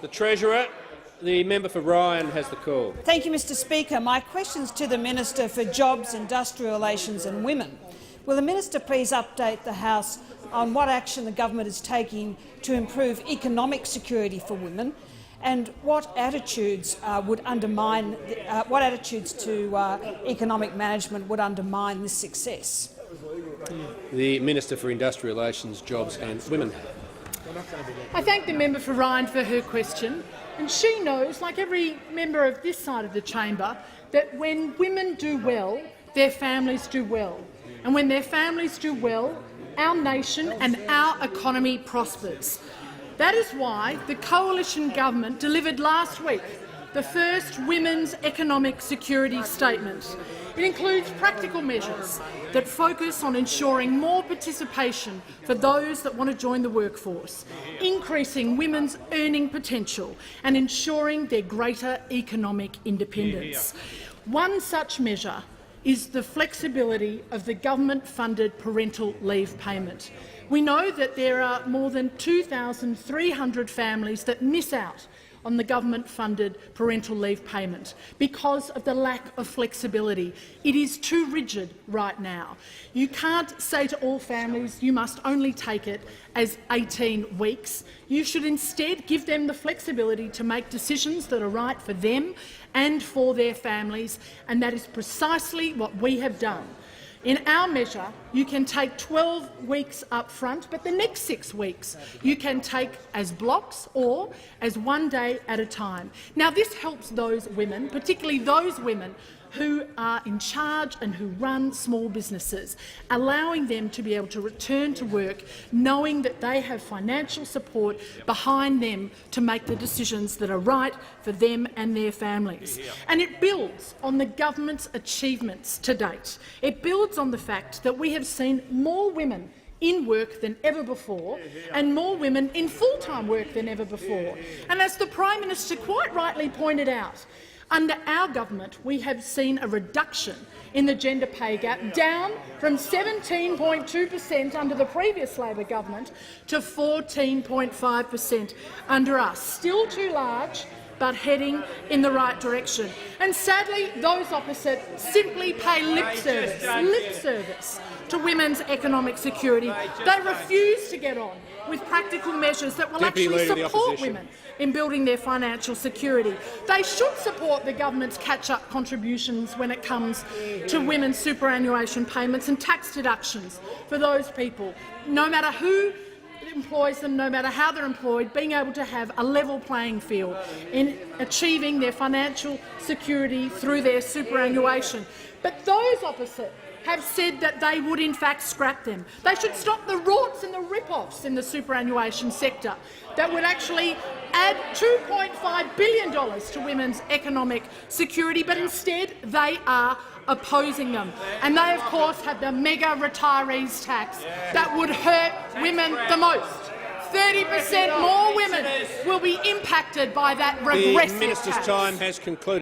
The Treasurer. The member for Ryan has the call. Thank you, Mr Speaker. My question is to the Minister for Jobs, Industrial Relations and Women. Will the Minister please update the House on what action the government is taking to improve economic security for women, and what attitudes to economic management would undermine this success? The Minister for Industrial Relations, Jobs and Women. I thank the member for Ryan for her question. And she knows, like every member of this side of the chamber, that when women do well, their families do well. And when their families do well, our nation and our economy prospers. That is why the coalition government delivered last week the first Women's Economic Security Statement. It includes practical measures that focus on ensuring more participation for those that want to join the workforce, increasing women's earning potential and ensuring their greater economic independence. One such measure is the flexibility of the government-funded parental leave payment. We know that there are more than 2,300 families that miss out on the government-funded parental leave payment because of the lack of flexibility. It is too rigid right now. You can't say to all families you must only take it as 18 weeks. You should instead give them the flexibility to make decisions that are right for them and for their families, and that is precisely what we have done. In our measure, you can take 12 weeks up front, but the next 6 weeks you can take as blocks or as one day at a time. Now, this helps those women, particularly those women who are in charge and who run small businesses, allowing them to be able to return to work knowing that they have financial support behind them to make the decisions that are right for them and their families. And it builds on the government's achievements to date. It builds on the fact that we have seen more women in work than ever before and more women in full-time work than ever before. And as the Prime Minister quite rightly pointed out, under our government, we have seen a reduction in the gender pay gap, down from 17.2% under the previous Labor government to 14.5% under us. Still too large, but heading in the right direction. And sadly, those opposite simply pay lip service to women's economic security. They refuse to get on with practical measures that will actually support women in building their financial security. They should support the government's catch-up contributions when it comes to women's superannuation payments and tax deductions for those people, no matter who employs them, no matter how they're employed, being able to have a level playing field in achieving their financial security through their superannuation. But those opposite have said that they would in fact scrap them. They should stop the rorts and the rip-offs in the superannuation sector that would actually add $2.5 billion to women's economic security, but instead they are opposing them. And they, of course, have the mega retirees tax that would hurt women the most. 30% more women will be impacted by that regressive tax. The minister's time has concluded.